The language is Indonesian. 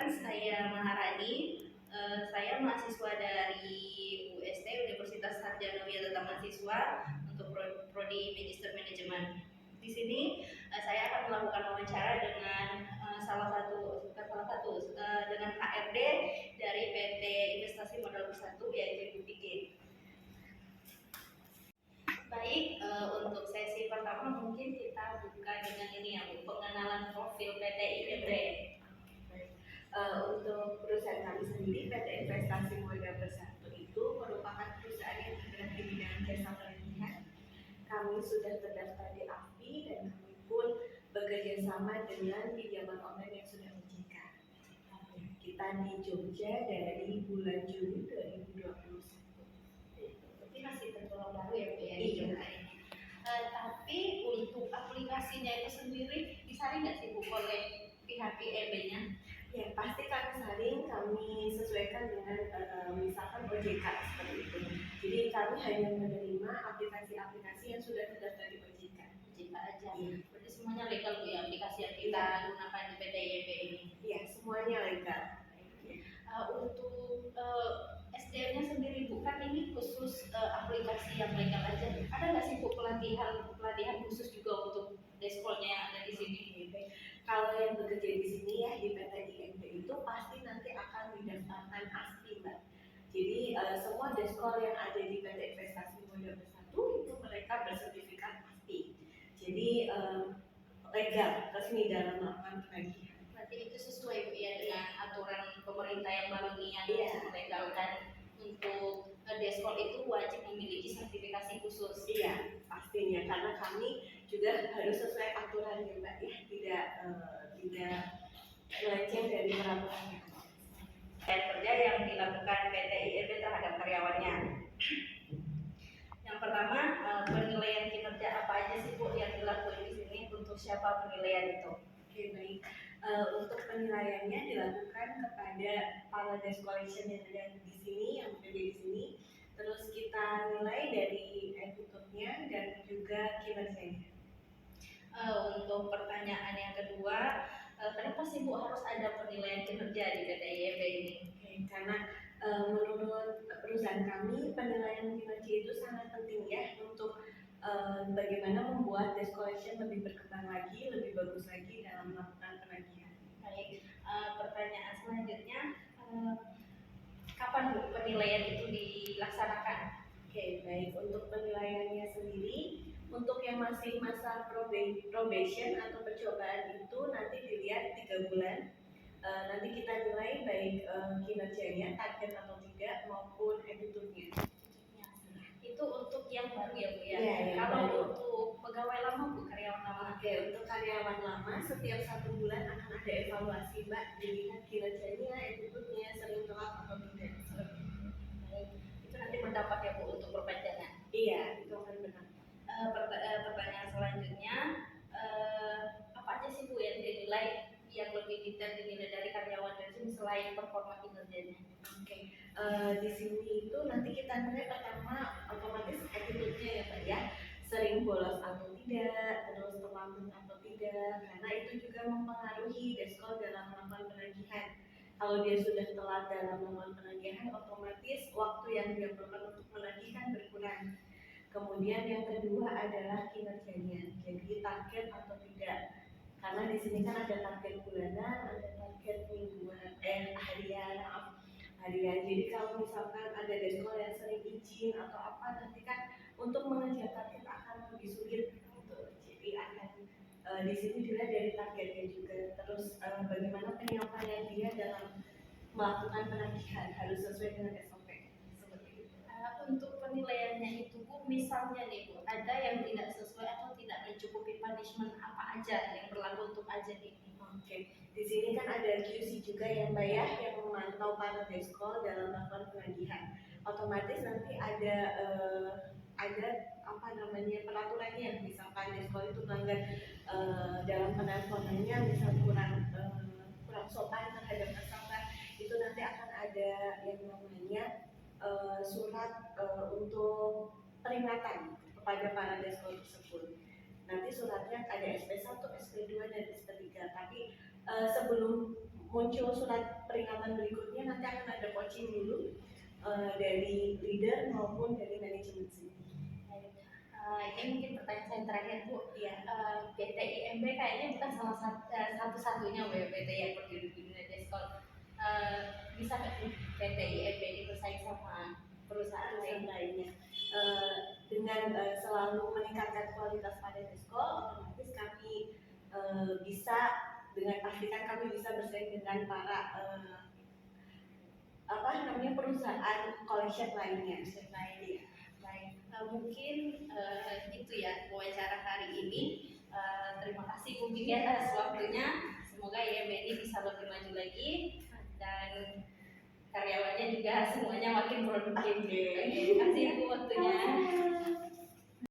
saya Maharani. Saya mahasiswa dari UST Universitas Sarjana Wiatata Mahasiswa untuk prodi Magister Manajemen. Di sini saya akan melakukan wawancara dengan dengan HRD dari PT Investasi Modal Bersatu yaitu Ibu Pikir. Baik, untuk sesi pertama mungkin kita buka dengan ini ya Bu, pengenalan profil PT INB. Untuk perusahaan kami sendiri, PT Investasi Modal Bersatu itu merupakan perusahaan yang bergerak di bidang jasa pelatihan. Kami sudah terdaftar di AFPI dan kami pun bekerja sama dengan pinjaman online yang sudah OJK. Kita di Jogja dari bulan Juni 2021. Berarti masih tergolong baru ya Bu ya di Iya. Jogja ini. Tapi untuk aplikasinya itu sendiri disaring nggak sih Bu oleh pihak INB-nya? Ya, pasti kami sesuaikan dengan misalkan OJK seperti itu. Jadi kami hanya menerima aplikasi-aplikasi yang sudah terdaftar di OJK. OJK aja. Iya. Berarti semuanya legal Bu ya aplikasi yang kita gunakan di PT INB ini. Iya, semuanya legal. Untuk SDM-nya sendiri Bu, kan ini khusus aplikasi yang legal aja. Ada nggak sih Bu pelatihan khusus juga untuk deskolnya yang ada di sini? Kalau yang bekerja di sini ya di PT INB itu pasti nanti akan didaftarkan ASPI Mbak. Jadi semua deskol yang ada di PT Investasi Modal Bersatu itu mereka bersertifikat ASPI. Jadi legal, resmi dalam melakukan penagihan. Berarti itu sesuai Bu ya dengan aturan pemerintah yang baru ini yang melegalkan untuk deskol itu wajib memiliki sertifikasi khusus. Iya, pastinya karena kami juga harus sesuai aturan ya Mbak ya, tidak melenceng dari peraturan kerja yang dilakukan PT INB terhadap karyawannya. Yang pertama, penilaian kinerja apa aja sih Bu yang dilakukan di sini, untuk siapa penilaian itu? Oke, baik. Untuk penilaiannya dilakukan kepada para desk collection yang ada di sini, yang bekerja di sini. Terus kita nilai dari attitude-nya dan juga kinerjanya. Untuk pertanyaan yang kedua, kenapa sih Bu harus ada penilaian kinerja di PT INB ini? Oke, karena menurut perusahaan kami penilaian kinerja itu sangat penting ya untuk bagaimana membuat desk collection lebih berkembang lagi, lebih bagus lagi dalam melakukan penagihan. Baik, pertanyaan selanjutnya, kapan Bu penilaian itu dilaksanakan? Oke, baik. Untuk penilaiannya sendiri, untuk yang masih masa probation atau percobaan itu nanti dilihat 3 bulan. Nanti kita nilai baik kinerjanya, target atau tidak, maupun attitude-nya. Itu untuk yang baru ya Bu ya? Iya, Kalau baru. untuk pegawai lama Bu, karyawan lama? Oke, untuk karyawan lama setiap 1 bulan akan ada evaluasi Mbak, dilihat kinerjanya, attitude-nya, sering telat atau tidak. Itu nanti berdampak ya Bu untuk perpanjangan? Iya, itu akan berdampak. Pertanyaan selanjutnya, apa aja sih Bu yang dinilai, yang lebih detail dinilai dari karyawan dari sini selain performa kinerjanya? Oke, di sini itu nanti kita nilai pertama otomatis attitude-nya ya Pak ya, sering bolos atau tidak, terus terlambat atau tidak, karena itu juga mempengaruhi deskol dalam melakukan penagihan. Kalau dia sudah telat dalam melakukan penagihan, otomatis waktu yang dia perlukan untuk menagihkan berkurang. Kemudian yang kedua adalah kinerjanya, jadi target atau tidak. Karena di sini kan ada target bulanan, ada target mingguan, harian. Jadi kalau misalkan ada deskol yang sering izin atau apa, nanti kan untuk mengejar target akan lebih sulit. Jadi akan di sini dilihat dari targetnya juga. Terus bagaimana penyampaian dia dalam melakukan penagihan harus sesuai dengan SOP. Untuk penilaiannya itu Bu, misalnya nih Bu, ada yang tidak sesuai atau tidak mencukupi punishment apa aja yang berlaku untuk aja ini? Oke, di sini kan ada QC juga yang Mbak ya, yang memantau para deskol dalam melakukan penagihan. Otomatis nanti ada apa namanya peraturannya, misalkan deskol itu melanggar dalam penelponannya, misal kurang sopan terhadap nasabah, itu nanti akan ada yang namanya surat untuk peringatan kepada para deskol tersebut. Nanti suratnya ada SP1, SP2, dan SP3. Tapi sebelum muncul surat peringatan berikutnya nanti akan ada coaching dulu dari leader maupun dari manajemen sendiri. Ini mungkin pertanyaan saya terakhir Bu. Iya. PT IMB kayaknya bukan salah satu-satunya PT yang berdiri di dunia diskon. Bisa nggak PT IMB ini bersaing sama perusahaan lainnya? Dengan selalu meningkatkan kualitas pada diskon, otomatis kami bisa dengan pastikan kami bisa bersaing dengan para perusahaan collection lainnya. Baik, mungkin itu ya wawancara hari ini. Terima kasih Bu Bingit atas waktunya. Semoga IMB ini bisa lebih maju lagi dan karyawannya juga semuanya makin produktif. Terima kasih Bu waktunya.